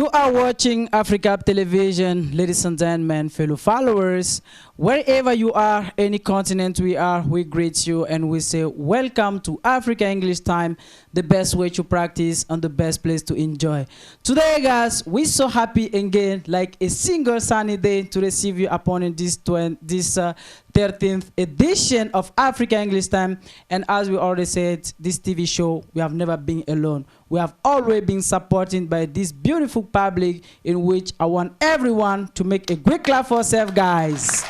You are watching Africa Television, ladies and gentlemen, fellow followers. Wherever you are, any continent we are, we greet you and we say welcome to Africa English Time, the best way to practice and the best place to enjoy. Today, guys, we're so happy again, like a single sunny day, to receive you upon in this 13th edition of Africa English Time. And as we already said, this TV show, we have never been alone. We have always been supported by this beautiful public, in which I want everyone to make a great clap for yourself, guys.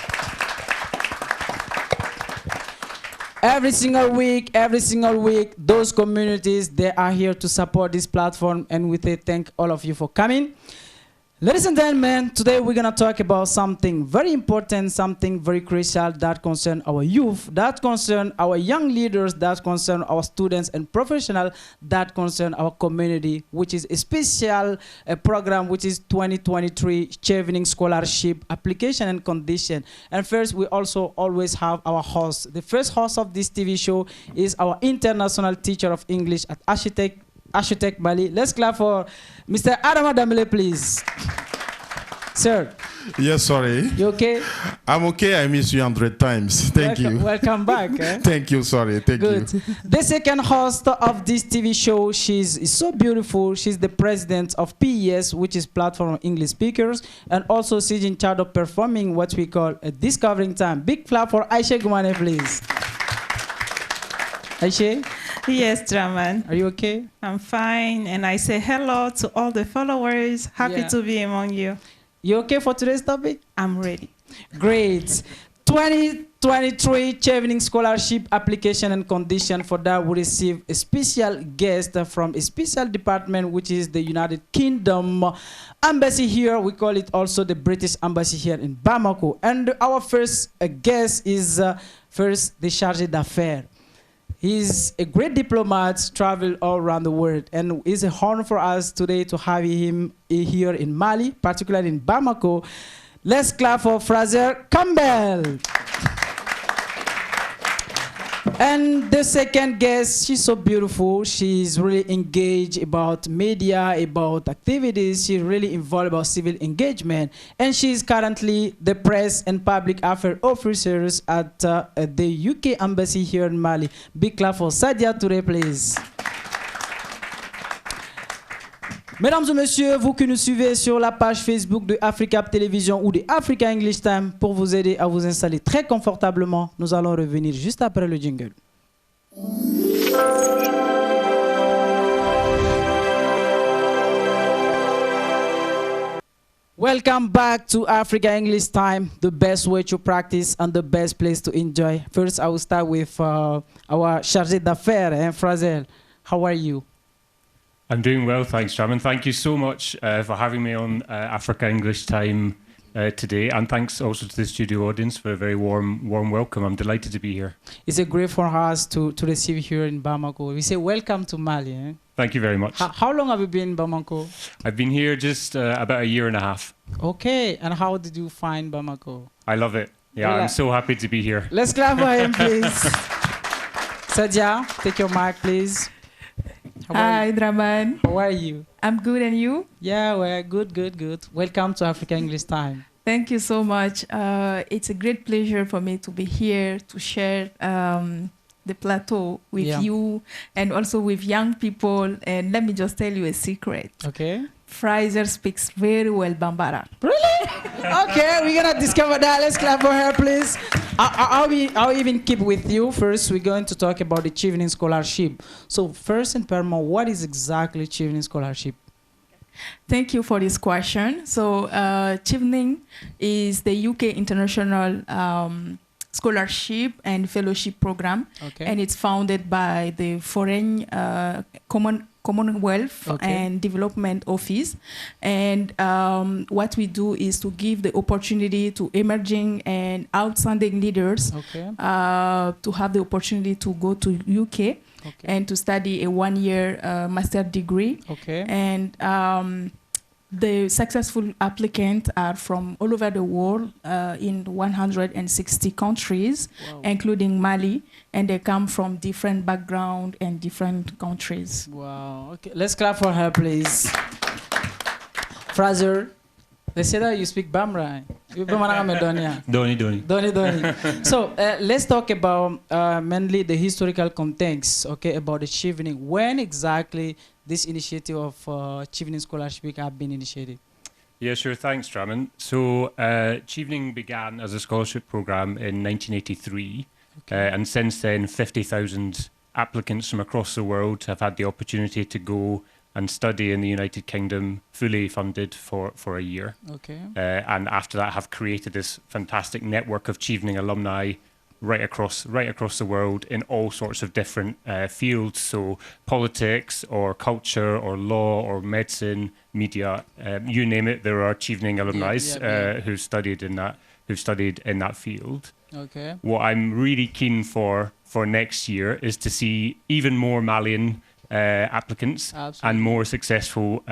Every single week, those communities, they are here to support this platform, and we thank all of you for coming. Ladies and gentlemen, today we're going to talk about something very important, something very crucial that concerns our youth, that concerns our young leaders, that concerns our students and professionals, that concerns our community, which is a special program, which is 2023 Chevening Scholarship Application and Condition. And first, we also always have our host. The first host of this TV show is our international teacher of English at Aiché, Mali. Let's clap for Mr. Adama, DEMBELLE, please. Sir. Yes, sorry. You okay? I'm okay. I miss you 100 times. Thank you. Welcome back. Thank you. Sorry. Thank Good. you. The second host of this TV show, she's so beautiful. She's the president of PES, which is Platform of English Speakers, and also she's in charge of performing what we call a Discovering Time. Big clap for Aiché, GOUMANE, please. Aiché? Yes, Dramane. Are you okay? I'm fine, and I say hello to all the followers. Happy to be among you. You okay for today's topic? I'm ready. Great. 2023 Chevening Scholarship Application and Condition. For that, we receive a special guest from a special department, which is the United Kingdom Embassy here. We call it also the British Embassy here in Bamako. And our first guest is first the Chargé d'Affaires. He's a great diplomat, traveled all around the world, and it's an honor for us today to have him here in Mali, particularly in Bamako. Let's clap for Fraser Campbell. And the second guest, she's so beautiful. She's really engaged about media, about activities. She's really involved about civil engagement. And she's currently the press and public affairs officers at the UK Embassy here in Mali. Big clap for Sadya today, please. Mesdames et messieurs, vous que nous suivez sur la page Facebook de Africa Television ou de Africa English Time, pour vous aider à vous installer très confortablement, nous allons revenir juste après le jingle. Welcome back to Africa English Time, the best way to practice and the best place to enjoy. First, I will start with our Chargé d'Affaires, Fraser. How are you? I'm doing well, thanks, Dramane. Thank you so much for having me on Africa English Time today, and thanks also to the studio audience for a very warm welcome. I'm delighted to be here. It's a great for us to receive you here in Bamako. We say welcome to Mali. Eh? Thank you very much. How long have you been in Bamako? I've been here just about a year and a half. Okay, and how did you find Bamako? I love it. Yeah, I'm so happy to be here. Let's clap for him, please. Sadya, take your mic, please. Hi, Dramane. How are you? I'm good, and you? Yeah, we're good. Welcome to Africa English Time. Thank you so much. It's a great pleasure for me to be here to share the plateau with you and also with young people. And let me just tell you a secret. Okay. Fraser speaks very well Bambara. Really? Okay, we're going to discover that. Let's clap for her, please. I'll even keep with you. First, we're going to talk about the Chevening Scholarship. So first and foremost, what is exactly Chevening Scholarship? Thank you for this question. So Chevening is the UK International Scholarship and Fellowship Program. Okay. And it's founded by the Foreign Commonwealth and Development Office. And what we do is to give the opportunity to emerging and outstanding leaders to have the opportunity to go to UK and to study a one-year master degree. And the successful applicants are from all over the world in 160 countries, including Mali, and they come from different backgrounds and different countries. Wow. Okay, let's clap for her, please. Fraser, they say that you speak Bamra. Doni. So let's talk about mainly the historical context, okay, about the Chevening. When exactly this initiative of Chevening Scholarship have been initiated? Yeah, sure. Thanks, Dramane. So Chevening began as a scholarship program in 1983, and since then 50,000 applicants from across the world have had the opportunity to go and study in the United Kingdom, fully funded for a year. Okay. And after that have created this fantastic network of Chevening alumni right across the world in all sorts of different fields, so politics or culture or law or medicine, media, you name it. There are Chevening alumni who've studied in that field. Okay. What I'm really keen for next year is to see even more Malian applicants and more successful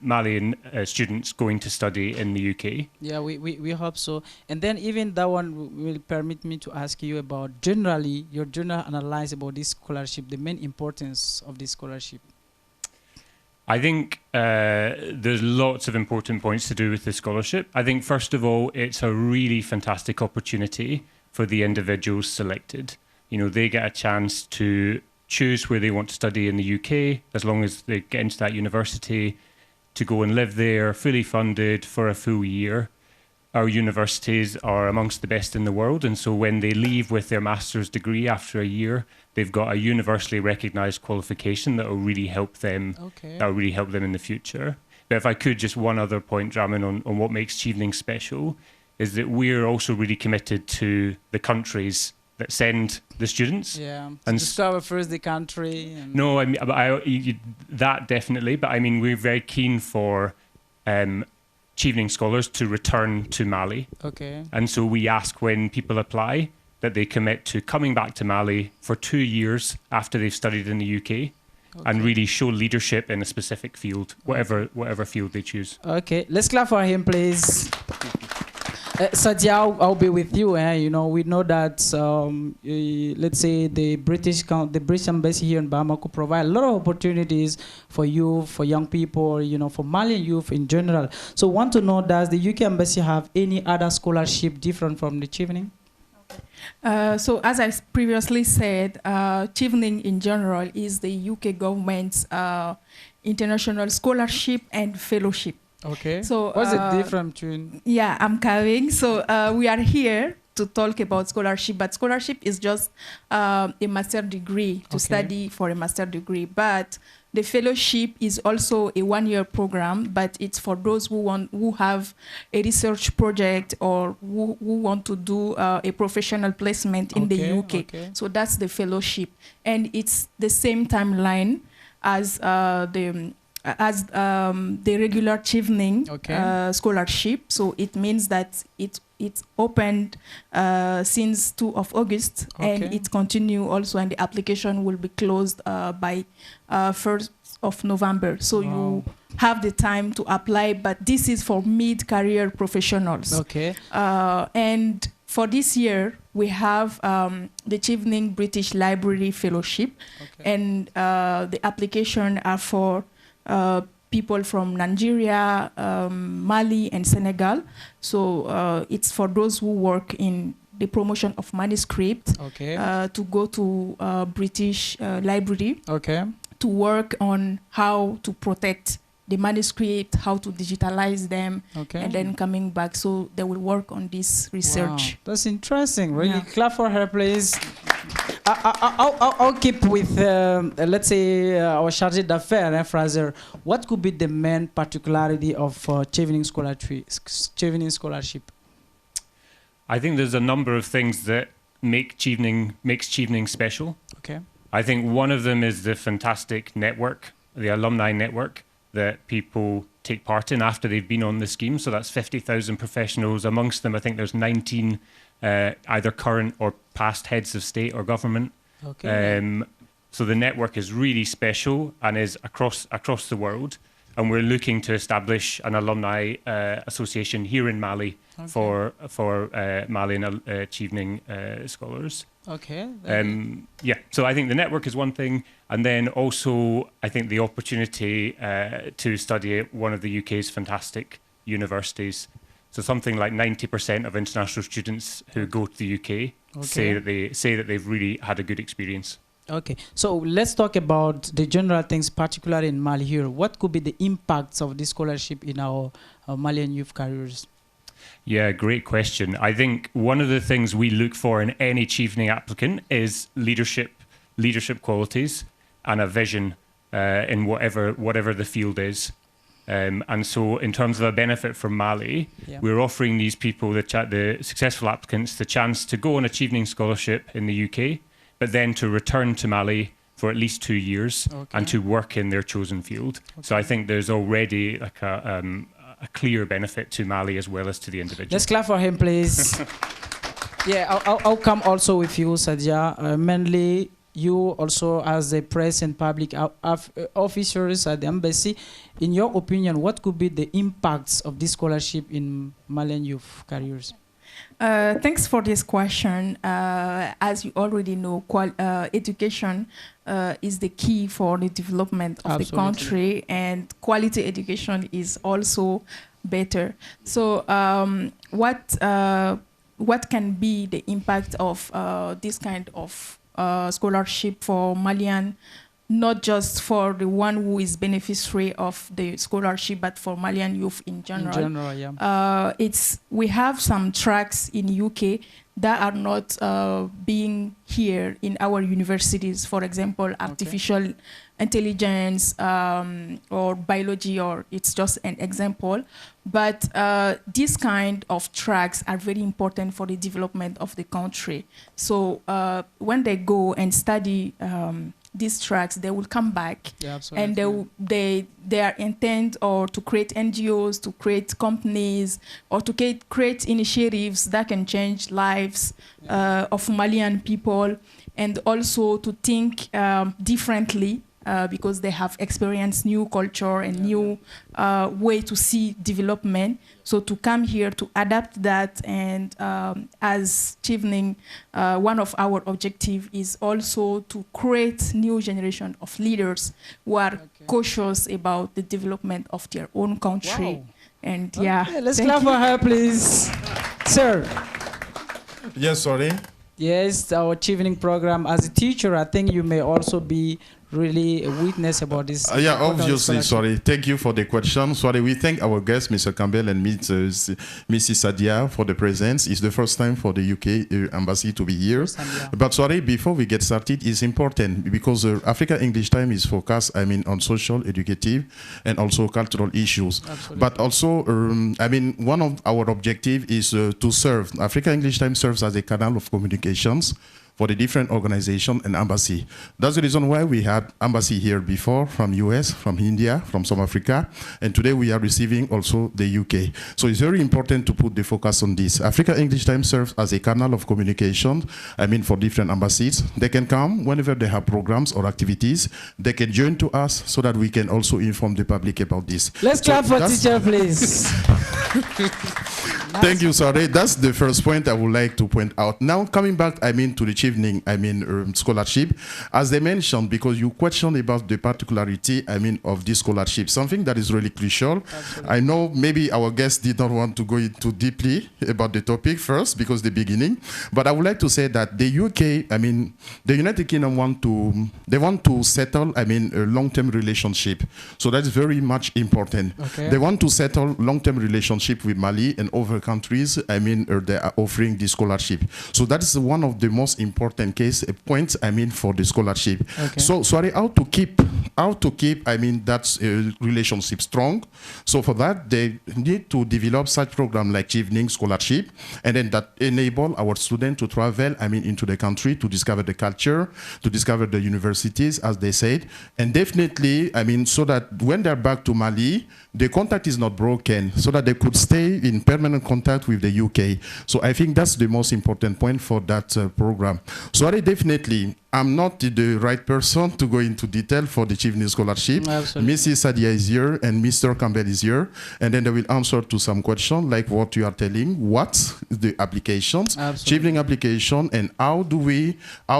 Malian students going to study in the UK. Yeah, we hope so. And then even that one will permit me to ask you about generally your general analysis about this scholarship, the main importance of this scholarship. I think there's lots of important points to do with this scholarship. I think first of all, it's a really fantastic opportunity for the individuals selected. You know, they get a chance to choose where they want to study in the UK, as long as they get into that university, to go and live there, fully funded for a full year. Our universities are amongst the best in the world, and so when they leave with their master's degree after a year, they've got a universally recognised qualification that will really help them. Okay. That will really help them in the future. But if I could, just one other point, Dramane, on what makes Chevening special, is that we're also really committed to the countries that send the students. Yeah, and discover first the country. And no, I mean, that definitely, but I mean, we're very keen for Chevening scholars to return to Mali. Okay. And so we ask when people apply that they commit to coming back to Mali for 2 years after they've studied in the UK. And really show leadership in a specific field, whatever field they choose. Okay, let's clap for him, please. Sadya, I'll be with you. You know, we know that let's say the British embassy here in Bamako provide a lot of opportunities for youth, for young people, you know, for Malian youth in general. So, want to know, does the UK embassy have any other scholarship different from the Chevening? So as I previously said, Chevening in general is the UK government's international scholarship and fellowship. Okay. So what's the difference between? Yeah, I'm coming. So we are here to talk about scholarship, but scholarship is just a master degree to study for a master degree. But the fellowship is also a one-year program, but it's for those who have a research project or who want to do a professional placement in the UK. Okay. So that's the fellowship, and it's the same timeline as the regular Chevening scholarship. So it means that it's opened since 2 of August, and it continue also, and the application will be closed by 1st of November. So you have the time to apply, but this is for mid-career professionals. Okay. And for this year, we have the Chevening British Library Fellowship, and the application are for people from Nigeria, Mali, and Senegal. So it's for those who work in the promotion of manuscript to go to British Library to work on how to protect the manuscript, how to digitalize them, and then coming back. So they will work on this research. Wow, that's interesting. Really, clap for her, please. I'll keep with, let's say, our Chargé d'affaires, Fraser. What could be the main particularity of Chevening scholarship? I think there's a number of things that makes Chevening special. Okay. I think one of them is the fantastic network, the alumni network that people take part in after they've been on the scheme. So that's 50,000 professionals. Amongst them, I think there's 19 either current or past heads of state or government. Okay. So the network is really special and is across the world. and we're looking to establish an alumni association here in Mali for Mali and Chevening scholars. Okay. Yeah, so I think the network is one thing, and then also I think the opportunity to study at one of the UK's fantastic universities. So something like 90% of international students who go to the UK say that they've really had a good experience. Okay, so let's talk about the general things, particularly in Mali here. What could be the impacts of this scholarship in our Malian youth careers? Yeah, great question. I think one of the things we look for in any Chevening applicant is leadership qualities and a vision in whatever the field is. And so in terms of a benefit from Mali, we're offering these people, the successful applicants, the chance to go on a Chevening scholarship in the UK, but then to return to Mali for at least 2 years and to work in their chosen field. So I think there's already like a clear benefit to Mali as well as to the individual. Let's clap for him, please. Yeah, I'll come also with you, Sadya. Mainly, you also as the press and public officers at the embassy. In your opinion, what could be the impacts of this scholarship in Malian youth careers? Thanks for this question. As you already know, education is the key for the development of the country, and quality education is also better. So what can be the impact of this kind of scholarship for Malian, not just for the one who is beneficiary of the scholarship, but for Malian youth in general? In general, yeah. We have some tracks in UK that are not being here in our universities. For example, artificial intelligence or biology, or it's just an example. But these kind of tracks are very important for the development of the country. So when they go and study these tracks, they will come back, and their intent or to create NGOs, to create companies, or to create initiatives that can change lives of Malian people, and also to think differently because they have experienced new culture and new way to see development. So to come here to adapt that, and as Chevening, one of our objectives is also to create new generation of leaders who are cautious about the development of their own country. Wow. And yeah, let's clap for her, please. Sir. Yes, sorry. Yes, our Chevening program. As a teacher, I think you may also be really a witness about this. Yeah, obviously, sorry. Thank you for the question. Sorry, we thank our guests, Mr. Campbell and Mrs. Sadya, for the presence. It's the first time for the UK embassy to be here. But sorry, before we get started, it's important because Africa English Time is focused, on social, educative, and also cultural issues. Absolutely. But also, one of our objectives is to serve. Africa English Time serves as a canal of communications for the different organizations and embassy. That's the reason why we had embassy here before, from US, from India, from South Africa, and today we are receiving also the UK. So it's very important to put the focus on this. Africa English Time serves as a canal of communication, for different embassies. They can come whenever they have programs or activities. They can join to us so that we can also inform the public about this. Let's clap for teacher, please. Thank you, sorry. That's the first point I would like to point out. Now, coming back, to the Chevening, scholarship, as they mentioned, because you questioned about the particularity, of this scholarship, something that is really crucial. Absolutely. I know maybe our guests did not want to go into deeply about the topic first, because the beginning, but I would like to say that the UK, the United Kingdom want to settle, a long-term relationship. So that's very much important. Okay. They want to settle long-term relationship with Mali and other countries, they are offering the scholarship. So that is one of the most important points, for the scholarship. Okay. So sorry, how to keep, that relationship strong. So for that, they need to develop such program like Chevening scholarship, and then that enable our students to travel, into the country to discover the culture, to discover the universities, as they said, and definitely, so that when they're back to Mali, the contact is not broken, so that they could stay in permanent contact with the UK. So I think that's the most important point for that program. So definitely, I'm not the right person to go into detail for the Chevening scholarship. Absolutely. Mrs. Sadya is here and Mr. Campbell is here, and then they will answer to some questions like what you are telling, what's the applications, Chevening application, and how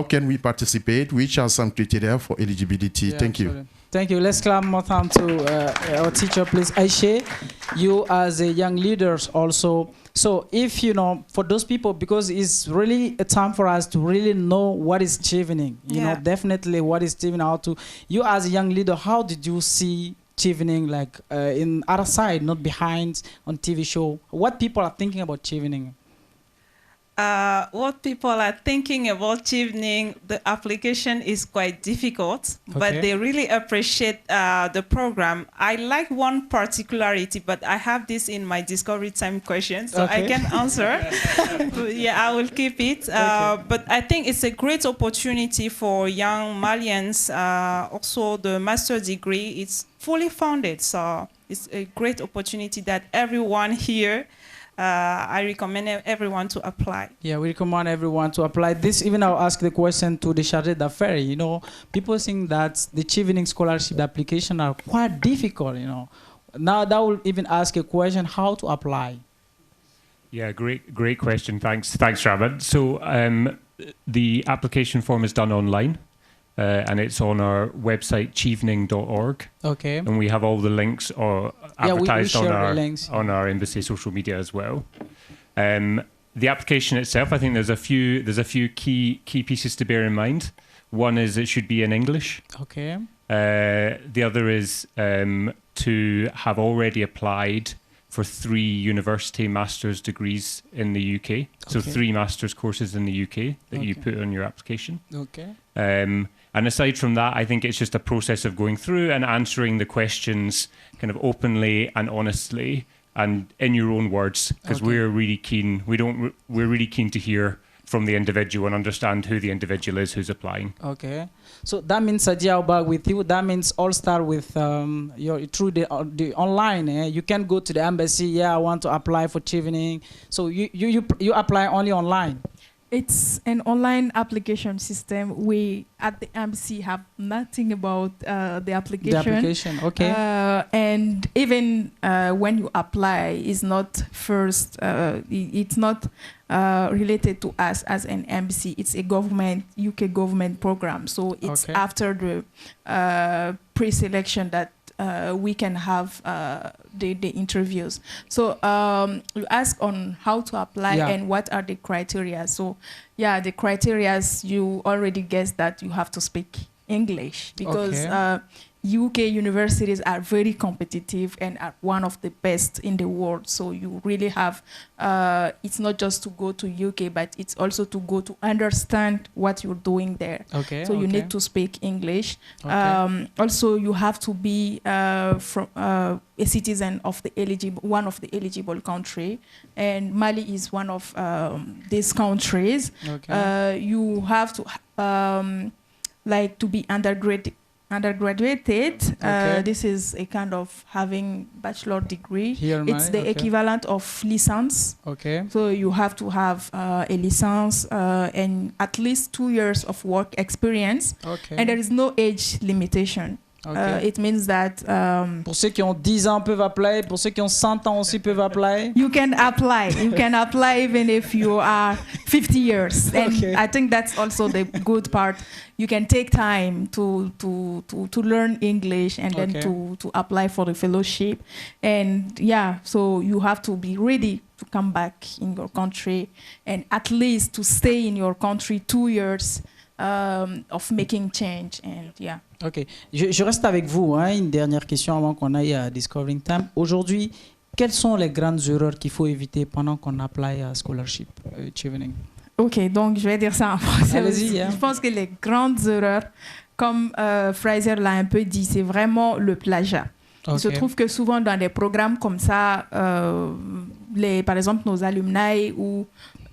can we participate, which are some criteria for eligibility. Thank you. Thank you. Let's clap more time to our teacher, please. Aiché, you as a young leaders also. So if, for those people, because it's really a time for us to really know what is Chevening, you know, definitely what is Chevening, you as a young leader, how did you see Chevening like in other side, not behind on TV show? What people are thinking about Chevening? What people are thinking about Chevening, the application is quite difficult, but they really appreciate the program. I like one particularity, but I have this in my discovery time question, so I can answer. Yeah, I will keep it. But I think it's a great opportunity for young Malians. Also, the master degree, it's fully funded, so it's a great opportunity that everyone here I recommend everyone to apply. Yeah, we recommend everyone to apply. This, even I'll ask the question to the Chargé d'affaires. People think that the Chevening scholarship application are quite difficult, Now that will even ask a question, how to apply? Yeah, great question. Thanks, Dramane. So the application form is done online. And it's on our website, chevening.org. Okay. And we have all the links advertised on our embassy social media as well. The application itself, I think there's a few key pieces to bear in mind. One is it should be in English. Okay. The other is to have already applied for 3 university master's degrees in the UK. So 3 master's courses in the UK that you put on your application. Okay. And aside from that, I think it's just a process of going through and answering the questions kind of openly and honestly and in your own words, because we're really keen. We're really keen to hear from the individual and understand who the individual is who's applying. Okay, so that means Sadya, I'll back with you. That means all start with through the online. You can go to the embassy. Yeah, I want to apply for Chevening. So you apply only online. It's an online application system. We at the embassy have nothing about the application. The application, okay. And even when you apply, it's not first. It's not related to us as an embassy. It's a UK government program. So it's after the pre-selection that we can have the interviews. So you ask on how to apply and what are the criteria. So the criteria, you already guessed that you have to speak English because UK universities are very competitive and are one of the best in the world. So you really have, it's not just to go to UK, but it's also to go to understand what you're doing there. So you need to speak English. Also, you have to be from a citizen of one of the eligible country, and Mali is one of these countries. You have to to be undergraduated. This is a kind of having bachelor degree. It's the equivalent of license. So you have to have a license and at least 2 years of work experience. And there is no age limitation. It means that pour ceux qui ont 10 ans peuvent apply, pour ceux qui ont 100 ans aussi peuvent apply. You can apply. You can apply even if you are 50 years. And I think that's also the good part. You can take time to learn English and then to apply for the fellowship. And so you have to be ready to come back in your country and at least to stay in your country 2 years of making change. And Ok, je reste avec vous. Une dernière question avant qu'on aille à Discovering Time. Aujourd'hui, quelles sont les grandes erreurs qu'il faut éviter pendant qu'on apply à scholarship Chevening? Ok, donc je vais dire ça en français. Allez-y. Je pense que les grandes erreurs, comme Fraser l'a un peu dit, c'est vraiment le plagiat. Il se trouve que souvent dans des programmes comme ça, par exemple nos alumni,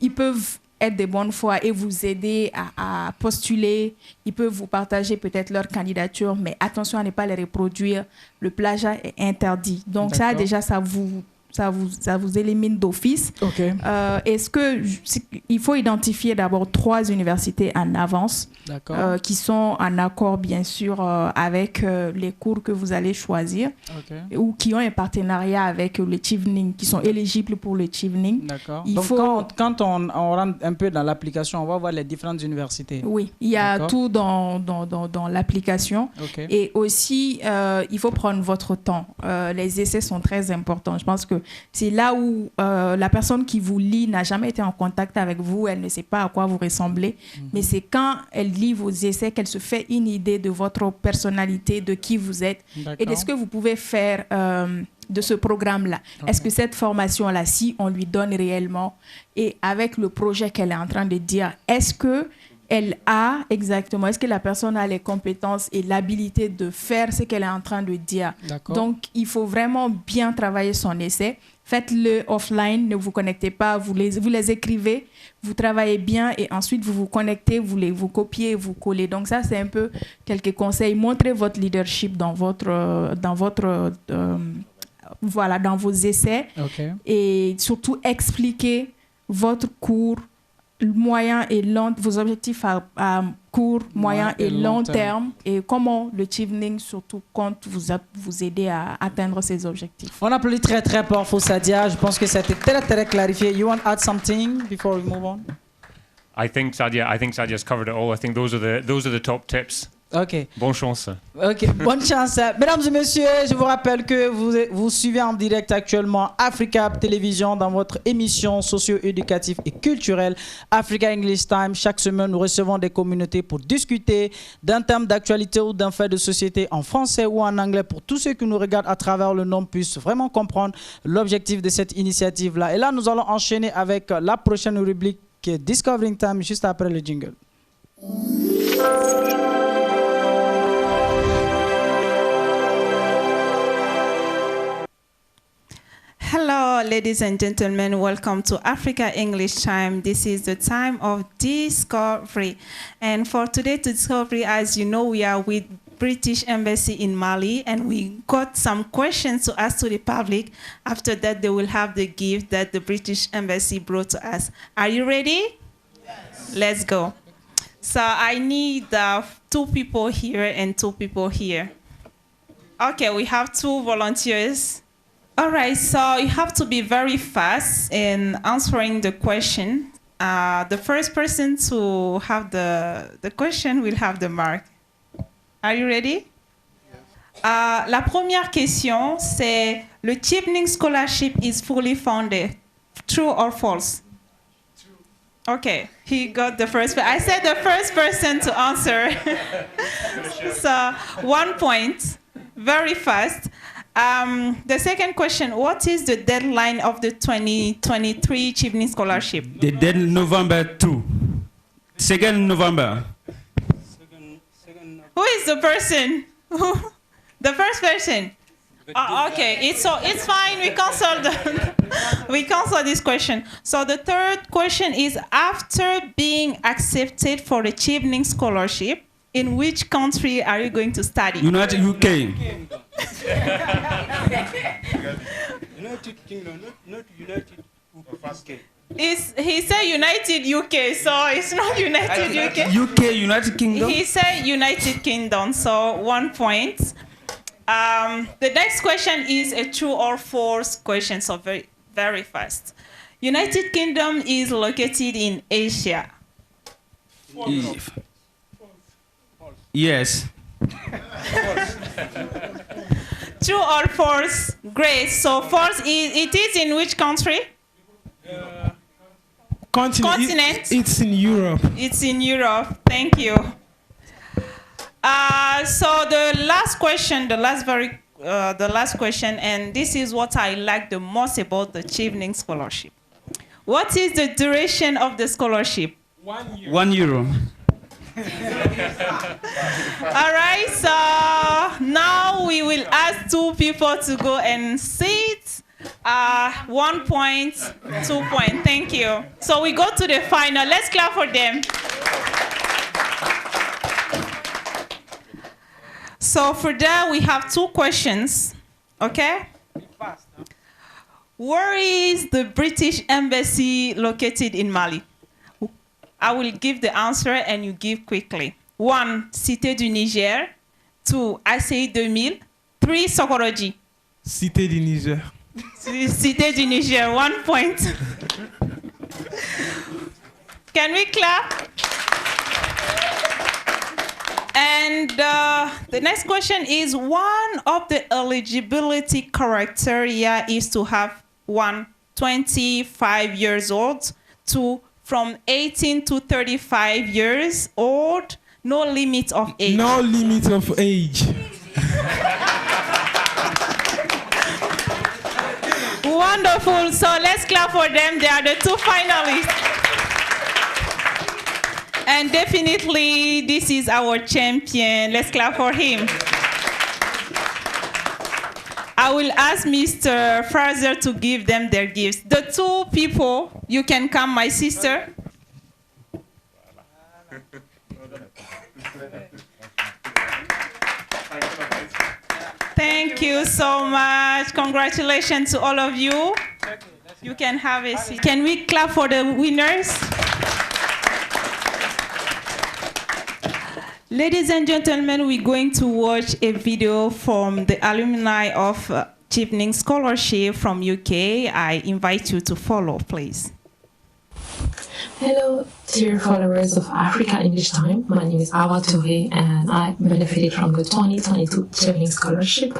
ils peuvent être de bonne foi et vous aider à postuler. Ils peuvent vous partager peut-être leur candidature, mais attention à ne pas les reproduire. Le plagiat est interdit. Donc ça, déjà, ça vous vous élimine d'office. Okay. Est-ce que il faut identifier d'abord 3 universités en avance qui sont en accord bien sûr avec les cours que vous allez choisir ou qui ont un partenariat avec le Chevening, qui sont éligibles pour le Chevening. D'accord. Donc quand on rentre un peu dans l'application, on va voir les différentes universités. Oui, il y a tout dans l'application. Et aussi, il faut prendre votre temps. Les essais sont très importants. Je pense que c'est là où la personne qui vous lit n'a jamais été en contact avec vous, elle ne sait pas à quoi vous ressemblez, mais c'est quand elle lit vos essais qu'elle se fait une idée de votre personnalité, de qui vous êtes et de ce que vous pouvez faire de ce programme-là. Est-ce que cette formation-là, si on lui donne réellement, et avec le projet qu'elle est en train de dire, est-ce que la personne a les compétences et l'habilité de faire ce qu'elle est en train de dire. Donc, il faut vraiment bien travailler son essai. Faites-le offline, ne vous connectez pas, vous les écrivez, vous travaillez bien et ensuite vous vous connectez, vous copiez, vous collez. Donc ça, c'est un peu quelques conseils. Montrez votre leadership dans vos essais et surtout expliquez votre cours moyen et long, vos objectifs à court, moyen et long terme et comment le Chevening surtout compte vous aider à atteindre ces objectifs. On applaudit très très fort pour Sadya. Je pense que ça a été très très clarifié. You want to add something before we move on? I think Sadya's covered it all. I think those are the top tips. Ok. Bonne chance. Ok, bonne chance. Mesdames et messieurs, je vous rappelle que vous suivez en direct actuellement Africa Télévision dans votre émission socio-éducative et culturelle Africa English Time. Chaque semaine, nous recevons des communautés pour discuter d'un thème d'actualité ou d'un fait de société en français ou en anglais pour tous ceux qui nous regardent à travers le monde puissent vraiment comprendre l'objectif de cette initiative-là. Et là, nous allons enchaîner avec la prochaine rubrique qui est Discovering Time juste après le jingle. Hello, ladies and gentlemen. Welcome to Africa English Time. This is the time of discovery. And for today's discovery, as you know, we are with British Embassy in Mali, and we got some questions to ask to the public. After that, they will have the gift that the British Embassy brought to us. Are you ready? Yes. Let's go. So I need 2 people here and 2 people here. Okay, we have 2 volunteers. All right, so you have to be very fast in answering the question. The first person to have the question will have the mark. Are you ready? Yes. La première question, c'est le Chevening Scholarship is fully funded. True or false? True. Okay, he got the first. I said the first person to answer. So 1 point, very fast. The second question, what is the deadline of the 2023 Chevening Scholarship? The deadline November 2. 2nd November. Who is the person? The first person? Okay, it's fine. We cancel this question. So the third question is, after being accepted for the Chevening Scholarship, in which country are you going to study? United UK. United Kingdom, not United UK. He said United UK, so it's not United UK. UK, United Kingdom. He said United Kingdom, so 1 point. The next question is a true or false question, so very, very fast. United Kingdom is located in Asia. Yes. True or false? Great. So false, it is in which country? Continent? It's in Europe. It's in Europe. Thank you. So the last question, the last question, and this is what I like the most about the Chevening Scholarship. What is the duration of the scholarship? 1 year. 1 euro. All right, so now we will ask 2 people to go and sit. 1 point, 2 points. Thank you. So we go to the final. Let's clap for them. So for that, we have 2 questions. Okay? Where is the British Embassy located in Mali? I will give the answer and you give quickly. 1, Cité du Niger. 2, Aiché 2000. 3, Sokoroji. Cité du Niger. Cité du Niger, 1 point. Can we clap? And the next question is, one of the eligibility criteria is to have 1, 25 years old, 2, from 18 to 35 years old, no limit of age. No limit of age. Wonderful. So let's clap for them. They are the 2 finalists. And definitely, this is our champion. Let's clap for him. I will ask Mr. Fraser to give them their gifts. The 2 people, you can come, my sister. Thank you so much. Congratulations to all of you. You can have a seat. Can we clap for the winners? Ladies and gentlemen, we're going to watch a video from the alumni of Chevening Scholarship from UK. I invite you to follow, please. Hello, dear followers of Africa English Time. My name is Awa TOURE and I benefited from the 2022 Chevening Scholarship.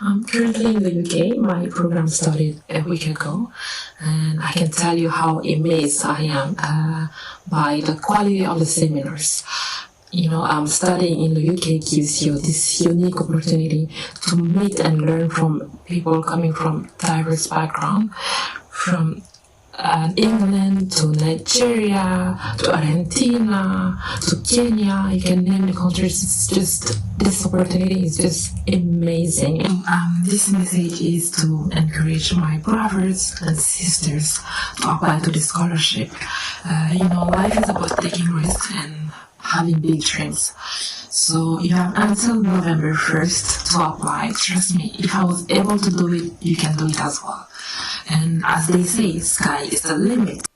I'm currently in the UK. My program started a week ago and I can tell you how amazed I am by the quality of the seminars. You know, studying in the UK gives you this unique opportunity to meet and learn from people coming from diverse backgrounds, from England to Nigeria to Argentina to Kenya. You can name the countries. It's just, this opportunity is just amazing. This message is to encourage my brothers and sisters to apply to the scholarship. You know, life is about taking risks and having big dreams. So you have until November 1st to apply. Trust me, if I was able to do it, you can do it as well. And as they say, sky is the limit.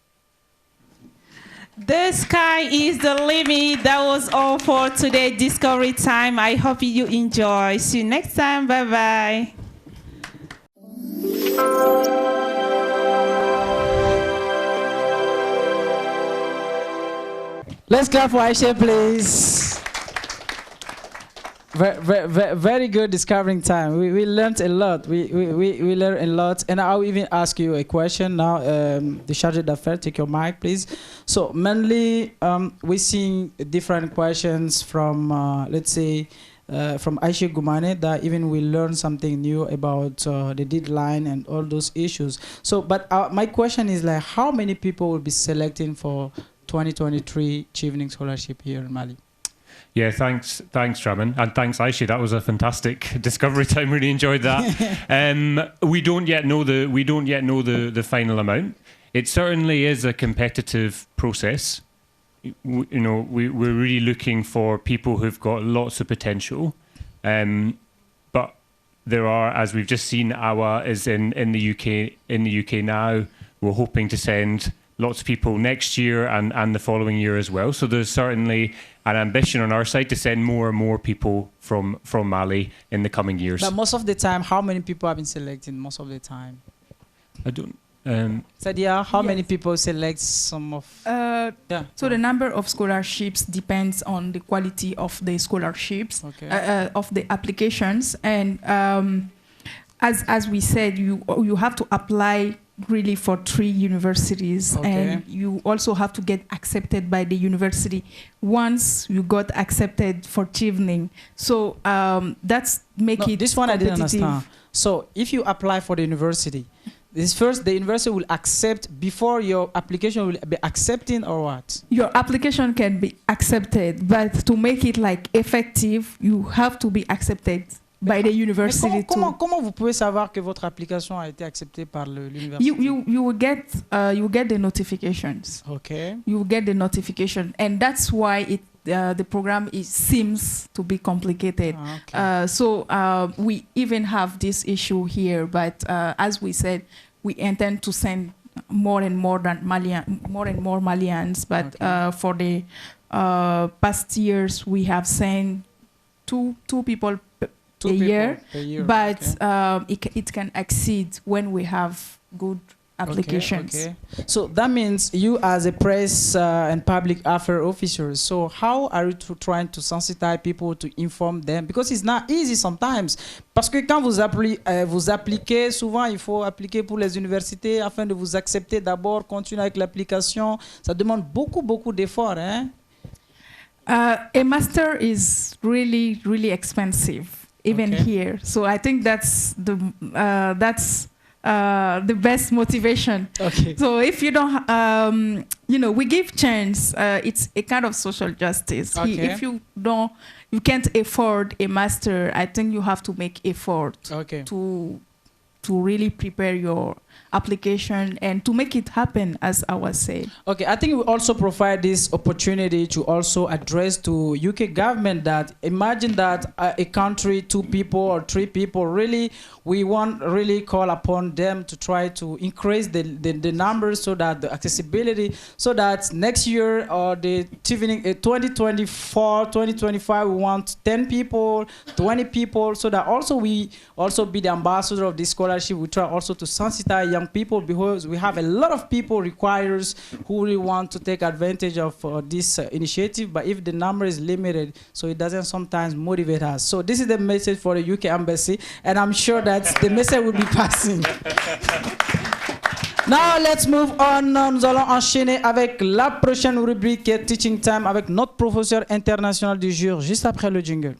The sky is the limit. That was all for today, Discovery Time. I hope you enjoy. See you next time. Bye-bye. Let's clap for Aiché, please. Very good discovering time. We learned a lot. We learned a lot. And I'll even ask you a question now. The Chargé d'affaires, take your mic, please. So mainly, we're seeing different questions from, let's say, from Aiché GOUMANE, that even we learn something new about the deadline and all those issues. So, but my question is like, how many people will be selecting for 2023 Chevening Scholarship here in Mali? Yeah, thanks, Dramane, and thanks, Aiché. That was a fantastic discovery time. Really enjoyed that. We don't yet know the final amount. It certainly is a competitive process. You know, we're really looking for people who've got lots of potential, but there are, as we've just seen, Awa is in the UK now. We're hoping to send lots of people next year and the following year as well. So there's certainly an ambition on our side to send more and more people from Mali in the coming years. But most of the time, how many people have been selected most of the time? I don't... Sadya, how many people select some of... So the number of scholarships depends on the quality of the scholarships, of the applications. And as we said, you have to apply really for 3 universities, and you also have to get accepted by the university once you got accepted for Chevening. So that's make it this one I didn't understand. So if you apply for the university, this first the university will accept before your application will be accepting, or what? Your application can be accepted, but to make it like effective, you have to be accepted by the university. Comment vous pouvez savoir que votre application a été acceptée par l'université? You will get the notifications. Okay. You will get the notification, and that's why the program seems to be complicated. So we even have this issue here, but as we said, we intend to send more and more Malians. But for the past years, we have sent two people a year. But it can exceed when we have good applications. Okay. So that means you as a press and public affairs officer, so how are you trying to sensitize people, to inform them? Because it's not easy sometimes. Parce que quand vous appliquez, souvent il faut appliquer pour les universités afin de vous accepter d'abord, continuer avec l'application. Ça demande beaucoup d'efforts, hein? A master is really, really expensive, even here. So I think that's the best motivation. So if you don't, we give chance. It's a kind of social justice. If you can't afford a master, I think you have to make effort to really prepare your application and to make it happen, as I was saying. Okay, I think we also provide this opportunity to also address to UK government that imagine that a country, 2 people or 3 people, really, we want really call upon them to try to increase the numbers so that the accessibility, so that next year or the Chevening 2024, 2025, we want 10 people, 20 people, so that also we also be the ambassador of this scholarship. We try also to sensitize young people, because we have a lot of people requires who really want to take advantage of this initiative, but if the number is limited, so it doesn't sometimes motivate us. So this is the message for the UK Embassy, and I'm sure that the message will be passing. Now let's move on. Nous allons enchaîner avec la prochaine rubrique Teaching Time avec notre professeur international du jour, juste après le jingle.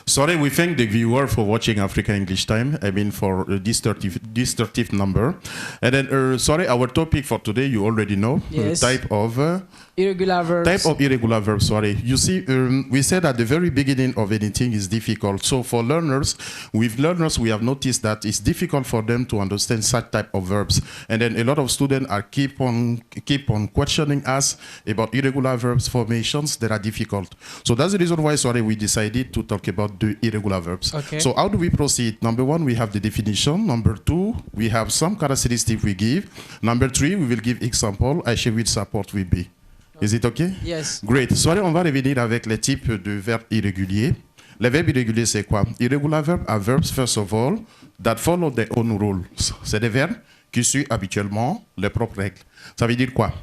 Sorry, we thank the viewer for watching Africa English Time. I mean, for this 30th number. And then, sorry, our topic for today, you already know. Yes. Type of irregular verbs. Type of irregular verbs, sorry. You see, we said at the very beginning of anything is difficult. So for learners, we have noticed that it's difficult for them to understand such type of verbs. And then a lot of students are keep on questioning us about irregular verbs formations that are difficult. So that's the reason why, sorry, we decided to talk about the irregular verbs. So how do we proceed? Number 1, we have the definition. Number 2, we have some characteristics we give. Number 3, we will give example. Aiché with support will be. Is it okay? Yes. Great. Soirée, on va revenir avec les types de verbes irréguliers. Les verbes irréguliers, c'est quoi? Irregular verbs are verbs, first of all, that follow their own rules. C'est des verbes qui suivent habituellement les propres règles. Ça veut dire quoi?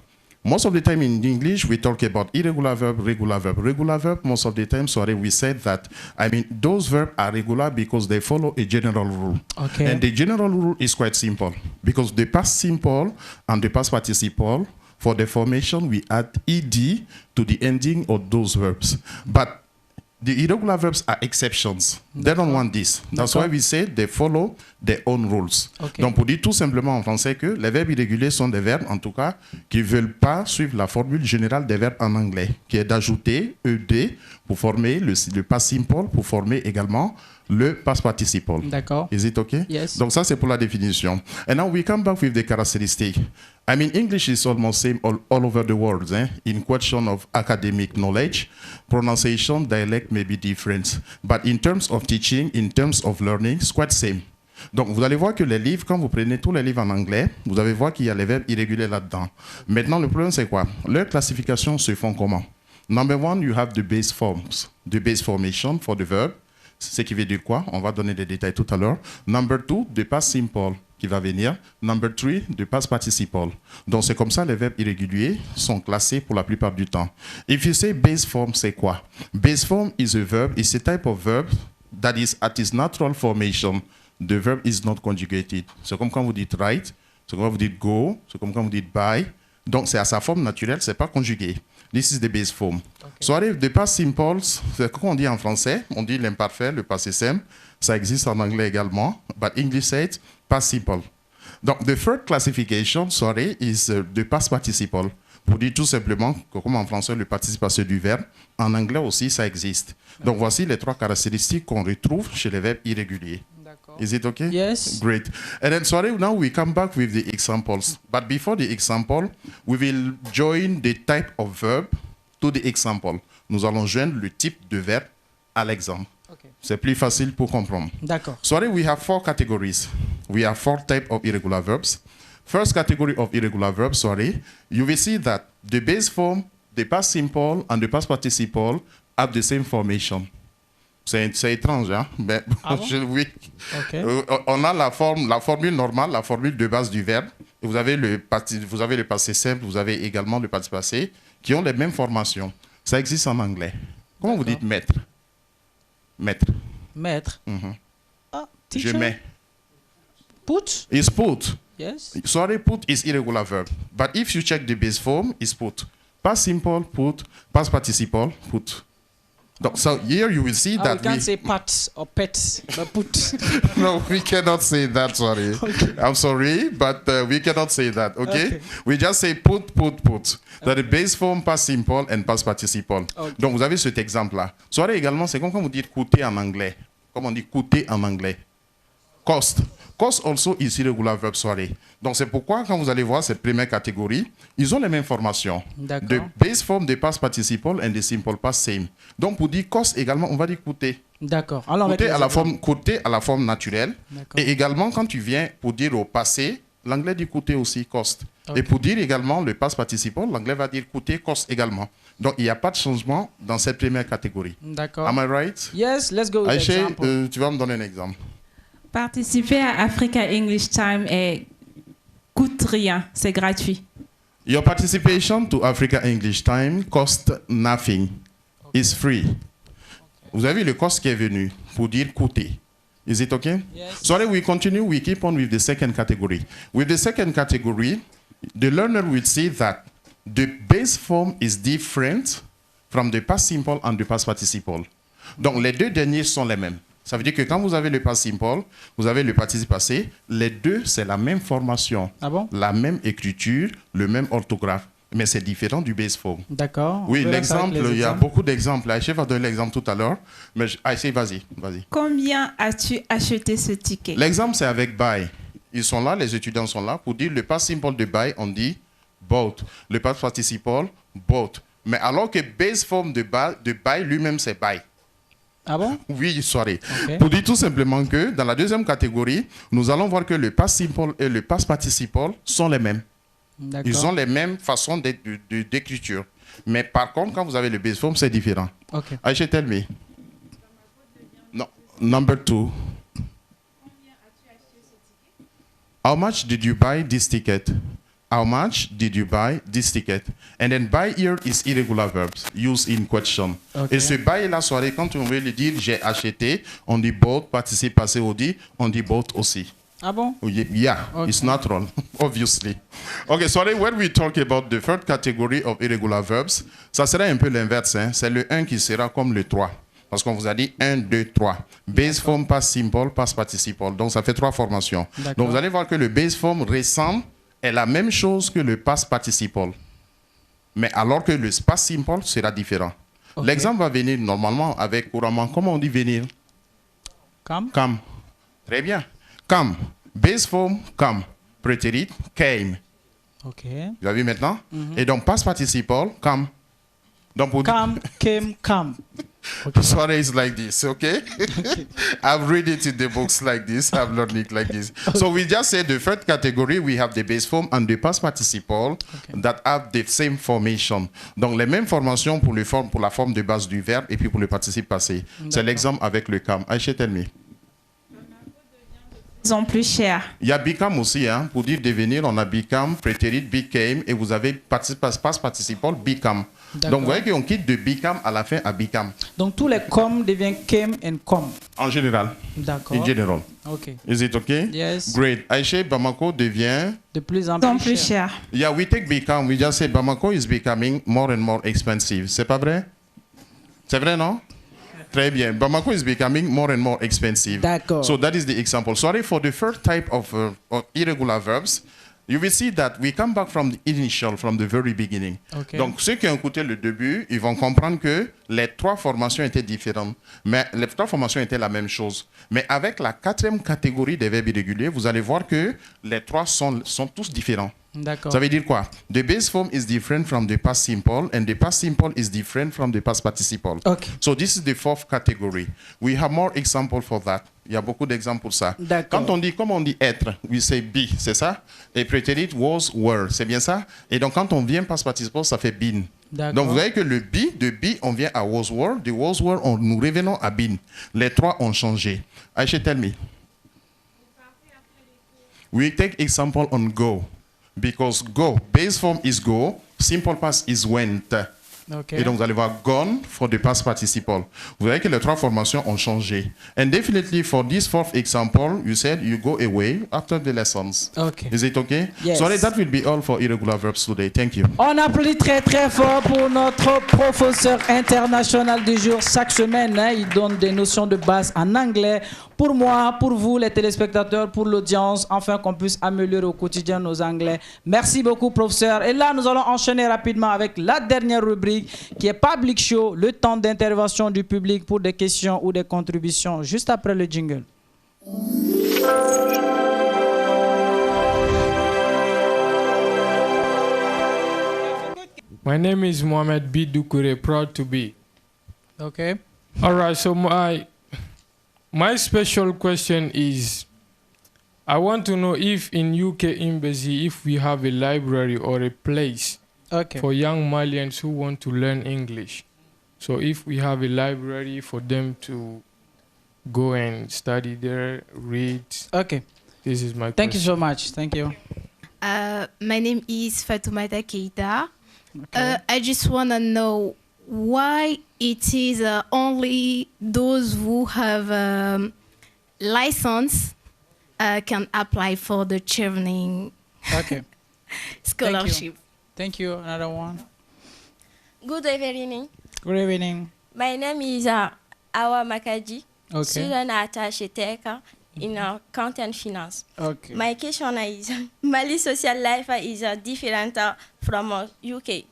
Most of the time in English, we talk about irregular verb, regular verb. Regular verb, most of the time, sorry, we said that, I mean, those verbs are regular because they follow a general rule. And the general rule is quite simple, because the past simple and the past participle, for the formation, we add ed to the ending of those verbs. But the irregular verbs are exceptions. They don't want this. That's why we say they follow their own rules. Donc, pour dire tout simplement en français que les verbes irréguliers sont des verbes, en tout cas, qui ne veulent pas suivre la formule générale des verbes en anglais, qui est d'ajouter ed pour former le past simple, pour former également le past participle. D'accord. Is it okay? Yes. Donc ça, c'est pour la définition. And now we come back with the characteristics. I mean, English is almost same all over the world. In question of academic knowledge, pronunciation, dialect may be different. But in terms of teaching, in terms of learning, it's quite same. Donc, vous allez voir que les livres, quand vous prenez tous les livres en anglais, vous allez voir qu'il y a les verbes irréguliers là-dedans. Maintenant, le problème, c'est quoi? Leurs classifications se font comment? Number 1, you have the base forms. The base formation for the verb. Ce qui veut dire quoi? On va donner des détails tout à l'heure. Number 2, the past simple qui va venir. Number 3, the past participle. Donc, c'est comme ça les verbes irréguliers sont classés pour la plupart du temps. If you say base form, c'est quoi? Base form is a verb, is a type of verb that is at its natural formation. The verb is not conjugated. C'est comme quand vous dites write, c'est comme quand vous dites go, c'est comme quand vous dites buy. Donc, c'est à sa forme naturelle, c'est pas conjugué. This is the base form. So, arrive the past simples, c'est quoi on dit en français? On dit l'imparfait, le passé simple. Ça existe en anglais également. But English says past simple. Donc, the third classification, sorry, is the past participle. Pour dire tout simplement que comme en français, le participe passé du verbe, en anglais aussi, ça existe. Donc, voici les 3 caractéristiques qu'on retrouve chez les verbes irréguliers. Is it okay? Yes. Great. And then, sorry, now we come back with the examples. But before the example, we will join the type of verb to the example. nous allons joindre le type de verbe à l'exemple. Okay. C'est plus facile pour comprendre. D'accord. Sorry, we have 4 categories. We have 4 types of irregular verbs. First category of irregular verbs, sorry, you will see that the base form, the past simple, and the past participle have the same formation. C'est étrange, hein? Mais ah bon? Oui. Okay. On a la formule normale, la formule de base du verbe. Vous avez le passé simple, vous avez également le passé passé, qui ont les mêmes formations. Ça existe en anglais. Comment vous dites maître? Maître. Maître. Ah, teacher. Je mets. Put. Is put. Yes. Sorry, put is irregular verb. But if you check the base form, is put. Past simple, put. Past participle, put. So here you will see that we can't say pat or pet, but put. No, we cannot say that, sorry. Okay. I'm sorry, but we cannot say that, okay? We just say put. That the base form, past simple, and past participle. Okay. Donc, vous avez cet exemple-là. Sorry également, c'est comme quand vous dites coûter en anglais. Comme on dit coûter en anglais. Cost. Cost also is irregular verb, sorry. Donc, c'est pourquoi, quand vous allez voir cette première catégorie, ils ont les mêmes formations. The base form, the past participle, and the simple past same. Donc, pour dire cost également, on va dire coûter. D'accord. Coûter à la forme naturelle. Et également, quand tu viens pour dire au passé, l'anglais dit coûter aussi, cost. Okay. Et pour dire également le past participle, l'anglais va dire coûter, cost également. Donc, il n'y a pas de changement dans cette première catégorie. D'accord. Am I right? Yes, let's go with Aiché, example. Tu vas me donner un exemple. Participer à Africa English Time coûte rien, c'est gratuit. Your participation to Africa English Time cost nothing. It's free. Vous avez le cost qui est venu pour dire coûter. Is it okay? Yes. Sorry, we continue. We keep on with the second category. With the second category, the learner will see that the base form is different from the past simple and the past participle. Donc, les deux derniers sont les mêmes. Ça veut dire que quand vous avez le past simple, vous avez le participe passé, les deux, c'est la même formation, la même écriture, le même orthographe, mais c'est différent du base form. D'accord. Oui, l'exemple, il y a beaucoup d'exemples. Aiché va donner l'exemple tout à l'heure, mais Aiché, vas-y. Combien as-tu acheté ce ticket? L'exemple, c'est avec buy. Ils sont là, les étudiants sont là. Pour dire le past simple de buy, on dit bought. Le past participle, bought. Mais alors que base form de buy lui-même, c'est buy. Ah bon? Oui, sorry. Okay. Pour dire tout simplement que dans la deuxième catégorie, nous allons voir que le past simple et le past participle sont les mêmes. Ils ont les mêmes façons d'écriture. Mais par contre, quand vous avez le base form, c'est différent. Okay. Aiché, tell me. No, number 2. Combien as-tu acheté ce ticket? How much did you buy this ticket? How much did you buy this ticket? And then buy here is irregular verbs used in question. Okay. Et ce buy la soirée, quand on veut le dire j'ai acheté, on dit bought, participe passé on dit bought aussi. Ah bon? Yeah, okay. It's natural, obviously. Okay, sorry, when we talk about the third category of irregular verbs, ça sera un peu l'inverse. Hein? C'est le 1 qui sera comme le 3. Parce qu'on vous a dit 1, 2, 3. Base form, past simple, past participle. Donc, ça fait 3 formations. Donc, vous allez voir que le base form ressemble est la même chose que le past participle. Mais alors que le past simple sera différent. Okay. L'exemple va venir normalement avec couramment. Comment on dit venir? Come. Come. Très bien. Come. Base form, come. Prétérit, came. OK. Vous avez vu maintenant? Et donc, past participle, come. Donc, pour come, came, come. Okay. Sorry, it's like this, okay? I've read it in the books like this. I've learned it like this. So we just say the third category, we have the base form and the past participle that have the same formation. Donc, les mêmes formations pour la forme de base du verbe et puis pour le participe passé. C'est l'exemple avec le come. Aiché, tell me. En plus cher. Il y a become aussi, hein. Pour dire devenir, on a become, prétérit, became, et vous avez past participle, become. Donc, vous voyez qu'on quitte de become à la fin à become. Donc, tous les come deviennent came and come. En général. D'accord. In general. OK. Is it okay? Yes. Great. Aiché, Bamako devient de plus en plus cher. Yeah, we take become. We just say Bamako is becoming more and more expensive. C'est pas vrai? C'est vrai, non? Très bien. Bamako is becoming more and more expensive. D'accord. So that is the example. Sorry, for the third type of irregular verbs, you will see that we come back from the initial, from the very beginning. Okay. Donc, ceux qui ont écouté le début, ils vont comprendre que les 3 formations étaient différentes. Mais les 3 formations étaient la même chose. Mais avec la 4e catégorie des verbes irréguliers, vous allez voir que les 3 sont tous différents. D'accord. Ça veut dire quoi? The base form is different from the past simple, and the past simple is different from the past participle. Okay. So this is the fourth category. We have more examples for that. Il y a beaucoup d'exemples pour ça. Quand on dit, comme on dit être, we say be, c'est ça? Et prétérit was, were, c'est bien ça? Et donc quand on vient past participle, ça fait been. Donc vous voyez que le be, de be, on vient à was, were, de was, were, nous revenons à been. Les trois ont changé. Aiché, tell me. We take example on go. Because go, base form is go, simple past is went. Okay. Et donc vous allez voir gone for the past participle. Vous voyez que les trois formations ont changé. And definitely for this fourth example, you said you go away after the lessons. Okay. Is it okay? Yes. Sorry, that will be all for irregular verbs today. Thank you. On applaudit très très fort pour notre professeur international du jour. Chaque semaine, hein, il donne des notions de base en anglais. Pour moi, pour vous, les téléspectateurs, pour l'audience, afin qu'on puisse améliorer au quotidien nos anglais. Merci beaucoup, professeur. Et là, nous allons enchaîner rapidement avec la dernière rubrique qui est Public Show, le temps d'intervention du public pour des questions ou des contributions, juste après le jingle. My name is Mohamed B. Dukure, proud to be. Okay. All right, so my special question is, I want to know if in UK Embassy, if we have a library or a place for young Malians who want to learn English. So if we have a library for them to go and study there, read. Okay. This is my question. Thank you so much. Thank you. My name is Fatoumata Keita. I just want to know why it is only those who have license can apply for the Chevening scholarship. Thank you. Another one. Good evening. Good evening. My name is Awa Makaji, student at Chevening in accounting and finance. Okay. My question is, Mali social life is different from UK.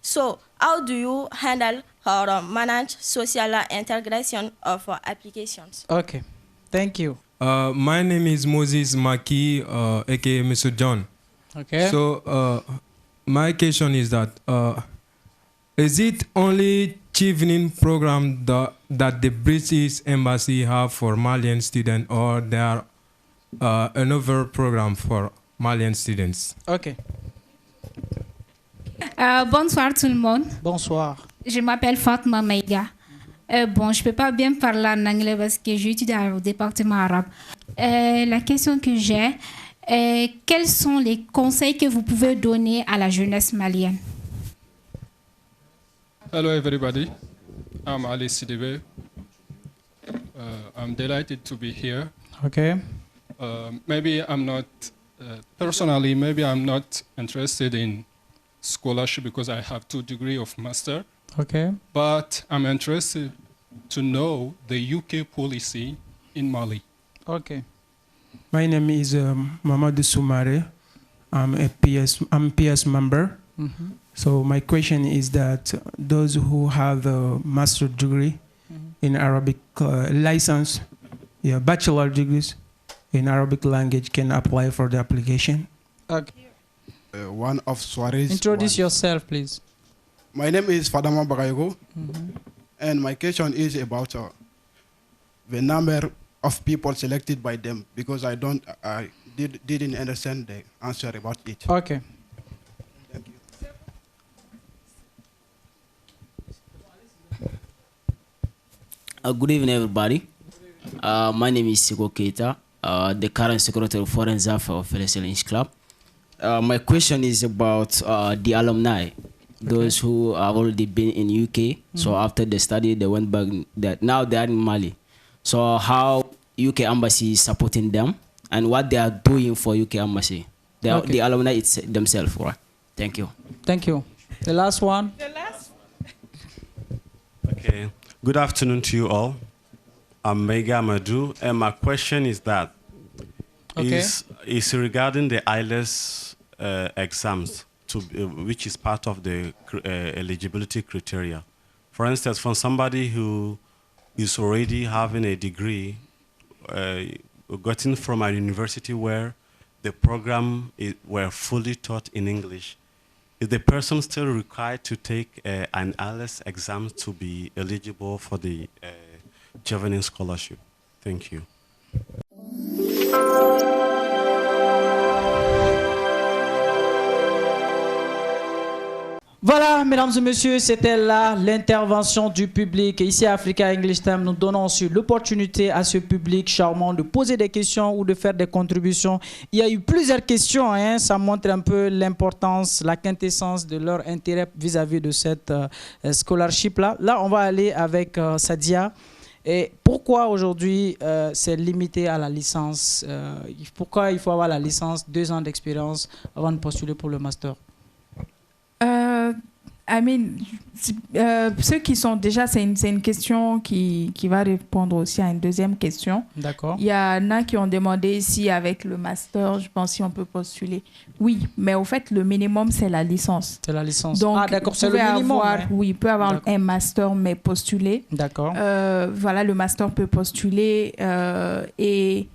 So, how do you handle or manage social integration of applications? Okay. Thank you. My name is Moses Maki, aka Mr. John. Okay. So, my question is that, is it only Chevening program that the British Embassy have for Malian students, or there are another program for Malian students? Okay. Bonsoir tout le monde. Bonsoir. Je m'appelle Fatma Maïga. Bon, je ne peux pas bien parler en anglais parce que j'étudie au département arabe. La question que j'ai, quels sont les conseils que vous pouvez donner à la jeunesse malienne? Hello everybody, I'm Ali Sidibe. I'm delighted to be here. Okay. Maybe I'm not, personally, maybe I'm not interested in scholarship because I have 2 degrees of master. Okay. But I'm interested to know the UK policy in Mali. Okay. My name is Mamadou Soumaré. I'm a PS member. Mm-hmm. So my question is that those who have a master degree in Arabic license, bachelor degrees in Arabic language can apply for the application. Okay. One of Suarez. Introduce yourself, please. My name is Fadama Bagaygo, and my question is about the number of people selected by them, because I didn't understand the answer about it. Okay. Thank you. Good evening, everybody. My name is Siko Keita, the current secretary of Foreign Affairs of Philistines Club. My question is about the alumni, those who have already been in UK. So after they studied, they went back. Now they are in Mali. So how UK Embassy is supporting them and what they are doing for UK Embassy, the alumni themselves. Right? Thank you. Thank you. The last one. The last. Okay. Good afternoon to you all. I'm Mega Madou, and my question is that is regarding the IELTS exams, which is part of the eligibility criteria. For instance, for somebody who is already having a degree gotten from a university where the program were fully taught in English, is the person still required to take an IELTS exam to be eligible for the Chevening scholarship? Thank you. Voilà, mesdames et messieurs, c'était là l'intervention du public. Ici à Africa English Time, nous donnons aussi l'opportunité à ce public charmant de poser des questions ou de faire des contributions. Il y a eu plusieurs questions, hein, ça montre un peu l'importance, la quintessence de leur intérêt vis-à-vis de cette scholarship-là. Là, on va aller avec Sadya. Et pourquoi aujourd'hui c'est limité à la licence? Pourquoi il faut avoir la licence, 2 ans d'expérience avant de postuler pour le master? Ceux qui sont déjà, c'est une question qui va répondre aussi à une deuxième question. D'accord. Il y en a qui ont demandé si avec le master, je pense si on peut postuler. Oui, mais au fait, le minimum, c'est la licence. C'est la licence. Donc, d'accord, c'est le minimum. Oui, il peut avoir un master, mais postuler. D'accord. Voilà, le master peut postuler et...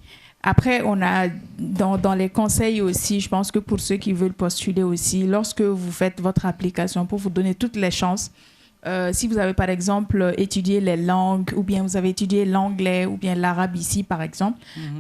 Après, on a dans les conseils aussi, je pense que pour ceux qui veulent postuler aussi, lorsque vous faites votre application, pour vous donner toutes les chances, si vous avez par exemple étudié les langues ou bien vous avez étudié l'anglais ou bien l'arabe ici par exemple,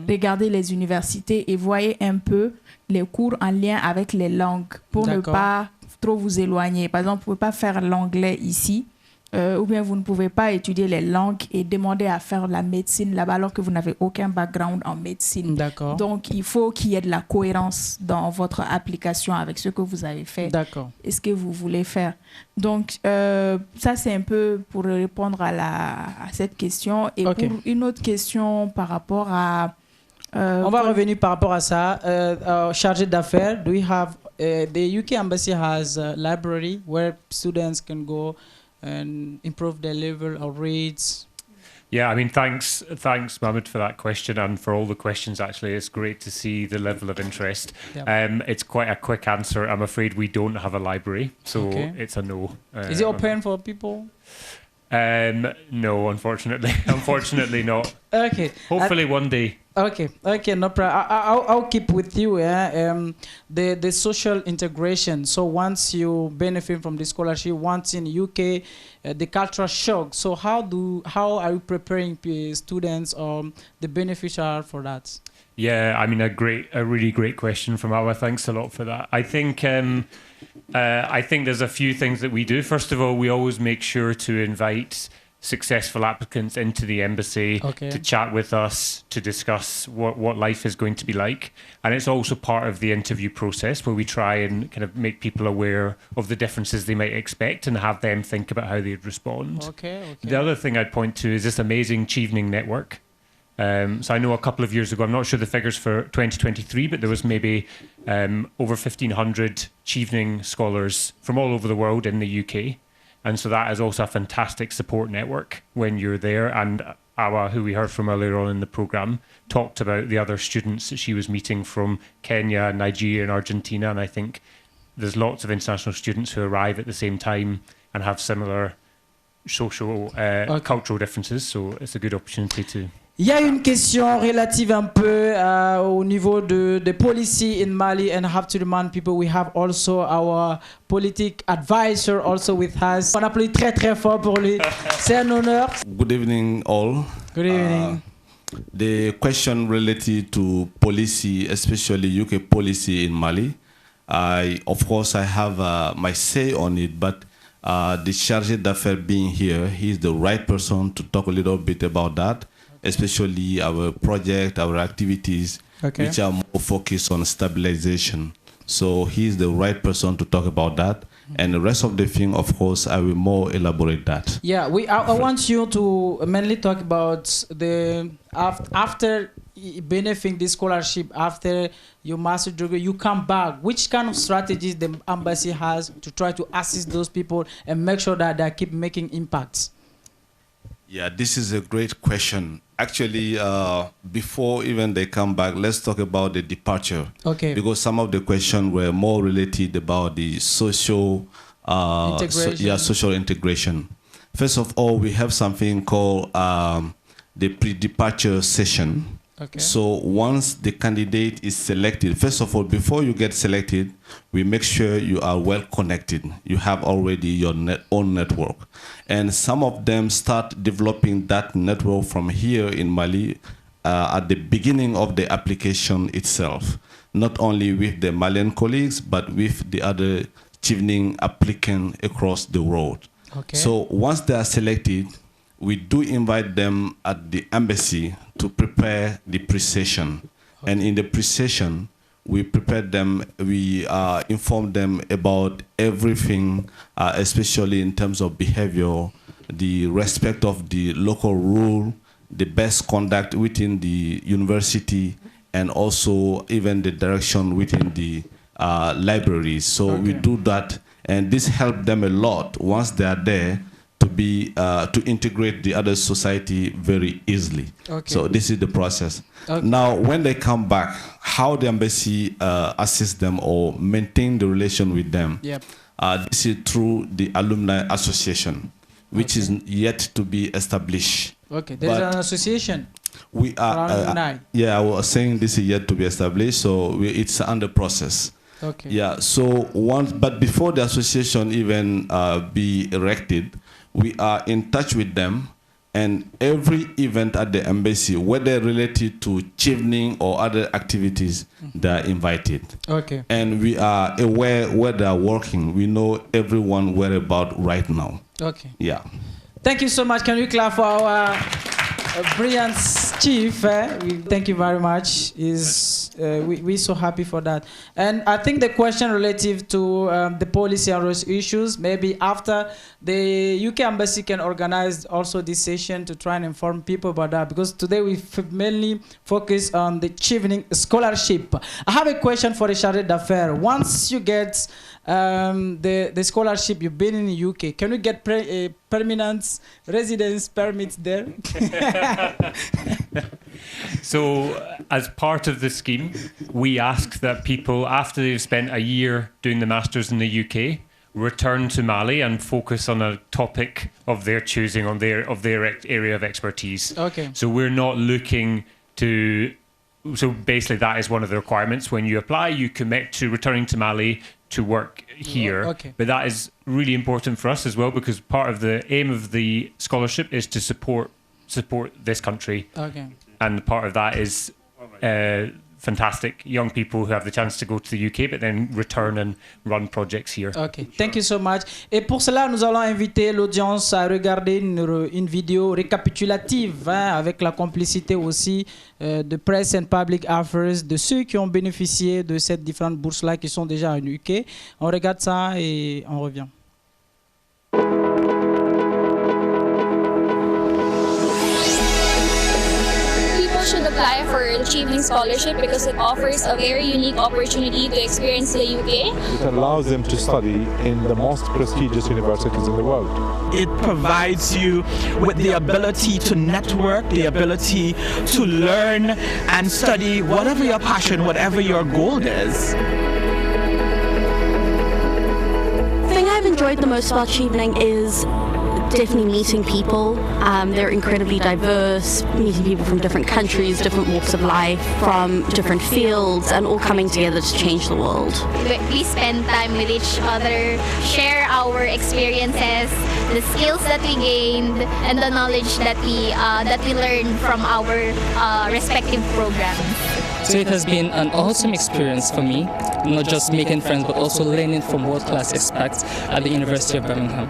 regardez les universités et voyez un peu les cours en lien avec les langues pour ne pas trop vous éloigner. Par exemple, vous ne pouvez pas faire l'anglais ici. Ou bien vous ne pouvez pas étudier les langues et demander à faire la médecine là-bas alors que vous n'avez aucun background en médecine. D'accord. Donc, il faut qu'il y ait de la cohérence dans votre application avec ce que vous avez fait et ce que vous voulez faire. Donc, ça, c'est un peu pour répondre à cette question. Et pour une autre question par rapport à... on va revenir par rapport à ça. Chargé d'affaires, do we have... the UK Embassy has a library where students can go and improve their level of reads? Yeah, I mean, thanks, Mohammed, for that question and for all the questions, actually. It's great to see the level of interest. Yep. It's quite a quick answer. I'm afraid we don't have a library, so it's a no. Is it open for people? No, unfortunately. Unfortunately not. Okay. Hopefully one day. Okay, no problem. I'll keep with you. The social integration. So once you benefit from the scholarship, once in UK, the cultural shock. So how are you preparing students or the beneficiary for that? Yeah, I mean, a really great question from Awa. Thanks a lot for that. I think there's a few things that we do. First of all, we always make sure to invite successful applicants into the embassy to chat with us, to discuss what life is going to be like. And it's also part of the interview process where we try and kind of make people aware of the differences they might expect and have them think about how they'd respond. The other thing I'd point to is this amazing Chevening network. So I know a couple of years ago, I'm not sure the figures for 2023, but there was maybe over 1,500 Chevening scholars from all over the world in the UK. And so that is also a fantastic support network when you're there. And Awa, who we heard from earlier on in the programme, talked about the other students that she was meeting from Kenya, Nigeria and Argentina. And I think there's lots of international students who arrive at the same time and have similar social, cultural differences. So it's a good opportunity to... Il y a une question relative un peu au niveau de policy in Mali, and I have to remind people we have also our politic advisor also with us. On applaudit très très fort pour lui. C'est un honneur. Good evening all. Good evening. The question related to policy, especially UK policy in Mali, of course I have my say on it, but the Chargé d'affaires being here, he's the right person to talk a little bit about that. Especially our project, our activities, which are more focused on stabilization. So he's the right person to talk about that. And the rest of the thing, of course, I will more elaborate that. Yeah, I want you to mainly talk about the after benefiting this scholarship, after your master's degree, you come back. Which kind of strategies the embassy has to try to assist those people and make sure that they keep making impacts? Yeah, this is a great question. Actually, before even they come back, let's talk about the departure. Because some of the questions were more related about the social integration. Social integration. First of all, we have something called the pre-departure session. Okay. So once the candidate is selected, first of all, before you get selected, we make sure you are well connected. You have already your own network. And some of them start developing that network from here in Mali at the beginning of the application itself, not only with the Malian colleagues, but with the other Chevening applicants across the world. Okay. So once they are selected, we do invite them at the embassy to prepare the pre-session. Okay. And in the pre-session, we prepare them, we inform them about everything, especially in terms of behavior, the respect of the local rule, the best conduct within the university, and also even the direction within the libraries. So we do that, and this helps them a lot once they are there to integrate the other society very easily. Okay. So this is the process. Okay. Now, when they come back, how the embassy assists them or maintain the relation with them, yep. This is through the alumni association, which is yet to be established. Okay, there's an association. We are, yeah, I was saying this is yet to be established, so it's under process. Okay. Yeah, so but before the association even be erected, we are in touch with them, and every event at the embassy, whether related to Chevening or other activities, they are invited. Okay. And we are aware where they are working. We know everyone whereabout right now. Okay. Yeah. Thank you so much. Can we clap for our brilliant chief? Thank you very much. We're so happy for that. And I think the question relative to the policy and those issues, maybe after the UK embassy can organize also this session to try and inform people about that, because today we mainly focus on the Chevening scholarship. I have a question for the Chargé d'Affaires. Once you get the scholarship, you've been in the UK, can you get permanent residence permits there? So as part of the scheme, we ask that people, after they've spent a year doing the Masters in the UK, return to Mali and focus on a topic of their choosing, on their area of expertise. Okay. So we're not looking to... So basically that is one of the requirements. When you apply, you commit to returning to Mali to work here. Okay. But that is really important for us as well, because part of the aim of the scholarship is to support this country. Okay. And part of that is fantastic young people who have the chance to go to the UK, but then return and run projects here. Okay, thank you so much. Et pour cela, nous allons inviter l'audience à regarder une vidéo récapitulative, avec la complicité aussi de Press and Public Affairs, de ceux qui ont bénéficié de ces différentes bourses-là qui sont déjà en UK. On regarde ça et on revient. Should apply for a Chevening scholarship because it offers a very unique opportunity to experience the UK. It allows them to study in the most prestigious universities in the world. It provides you with the ability to network, the ability to learn and study whatever your passion, whatever your goal is. The thing I've enjoyed the most about Chevening is definitely meeting people. They're incredibly diverse, meeting people from different countries, different walks of life, from different fields, and all coming together to change the world. We spend time with each other, share our experiences, the skills that we gained, and the knowledge that we learned from our respective programs. So it has been an awesome experience for me, not just making friends, but also learning from world-class experts at the University of Birmingham.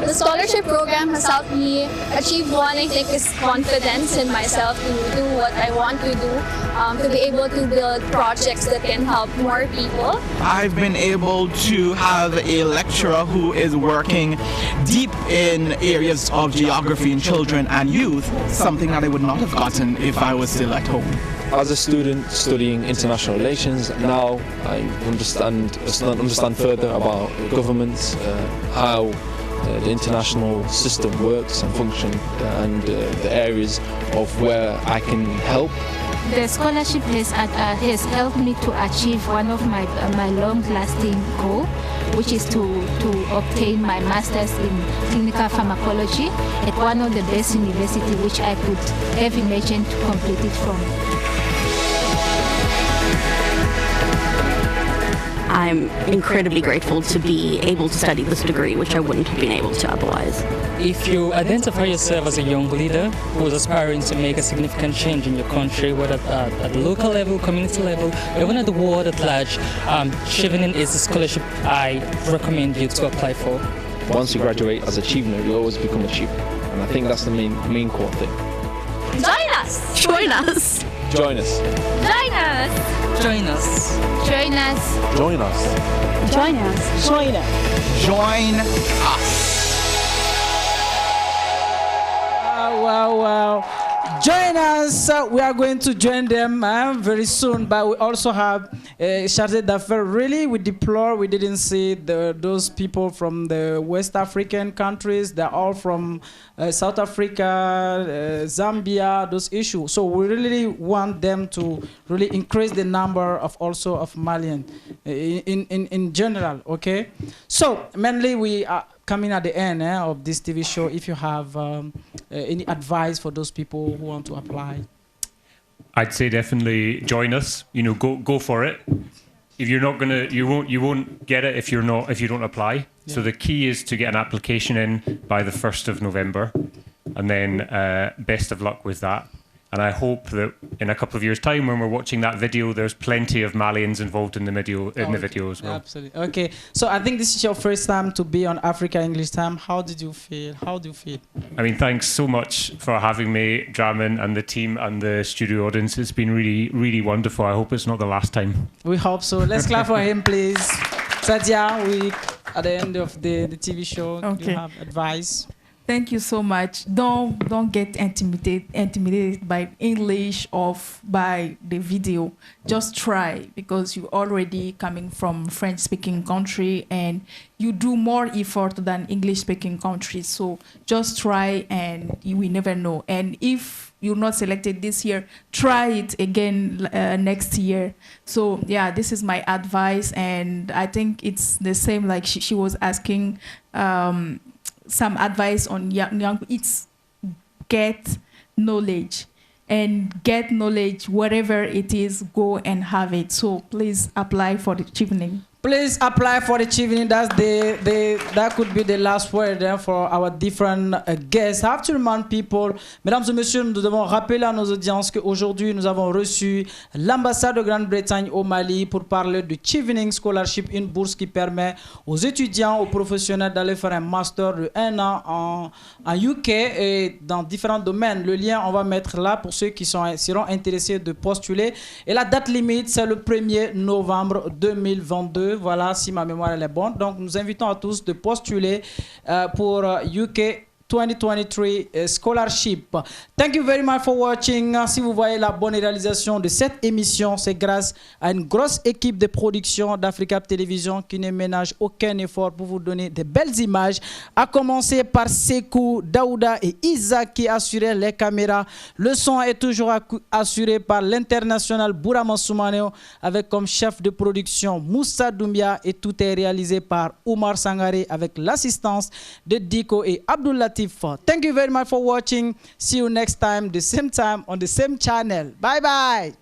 The scholarship program has helped me achieve one, I think, is confidence in myself to do what I want to do, to be able to build projects that can help more people. I've been able to have a lecturer who is working deep in areas of geography in children and youth, something that I would not have gotten if I was still at home. As a student studying international relations, now I understand further about governments, how the international system works and functions, and the areas of where I can help The scholarship has helped me to achieve one of my long-lasting goals, which is to obtain my master's in clinical pharmacology at one of the best universities which I could have imagined to complete it from. I'm incredibly grateful to be able to study this degree, which I wouldn't have been able to otherwise. If you identify yourself as a young leader who is aspiring to make a significant change in your country, whether at the local level, community level, even at the world at large, Chevening is a scholarship I recommend you to apply for. Once you graduate as a Chevener, you always become a Chevener. And I think that's the main core thing. Join us! Join us! Join us. Join us! Join us. Join us! Join us. Join us! Join us! Join us! Wow. Join us. We are going to join them very soon. But we also have Chargé d'affaires. Really, we deplore we didn't see those people from the West African countries. They're all from South Africa, Zambia, those issues. So we really want them to really increase the number of also of Malian in general. Okay. So mainly we are coming at the end of this TV show. If you have any advice for those people who want to apply, I'd say definitely join us. You know, go for it. If you're not gonna, you won't get it if you don't apply. Yeah. So the key is to get an application in by the 1st of November, and then best of luck with that. And I hope that in a couple of years' time, when we're watching that video, there's plenty of Malians involved in the video as well. Absolutely. Okay. So I think this is your first time to be on Africa English Time. How did you feel? I mean, thanks so much for having me, Dramane, and the team and the studio audience. It's been really, really wonderful. I hope it's not the last time. We hope so. Let's clap for him, please. Sadya, we at the end of the TV show. Okay. Do you have advice? Thank you so much. Don't get intimidated by English or by the video. Just try, because you're already coming from French-speaking country and you do more effort than English-speaking countries. So just try, and you will never know. And if you're not selected this year, try it again next year. So yeah, this is my advice, and I think it's the same like she was asking. Some advice on young people. It's get knowledge, and get knowledge wherever it is, go and have it. So please apply for the Chevening. Please apply for the Chevening. That could be the last word for our different guests. I have to remind people, mesdames et messieurs, nous devons rappeler à nos audiences qu'aujourd'hui nous avons reçu l'ambassade de Grande-Bretagne au Mali pour parler du Chevening Scholarship, une bourse qui permet aux étudiants, aux professionnels d'aller faire un master de 1 an en UK et dans différents domaines. Le lien, on va mettre là pour ceux qui seront intéressés de postuler. Et la date limite, c'est le 1er novembre 2022. Voilà, si ma mémoire elle est bonne. Donc, nous invitons à tous de postuler pour UK 2023 Scholarship. Thank you very much for watching. Si vous voyez la bonne réalisation de cette émission, c'est grâce à une grosse équipe de production d'Africa Télévision qui ne ménage aucun effort pour vous donner de belles images, à commencer par Sekou, Daouda et Isaac qui assuraient les caméras. Le son est toujours assuré par l'international Bourama Soumaneo avec comme chef de production Moussa Doumbia, et tout est réalisé par Oumar Sangaré avec l'assistance de Diko et Abdoulatif. Thank you very much for watching. See you next time, the same time on the same channel. Bye bye.